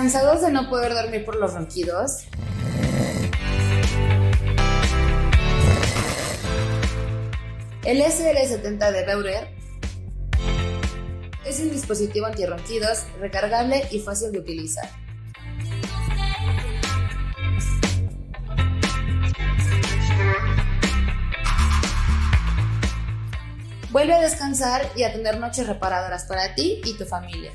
¿Cansados de no poder dormir por los ronquidos? El SL70 de Beurer es un dispositivo antirronquidos, recargable y fácil de utilizar. Vuelve a descansar y a tener noches reparadoras para ti y tu familia.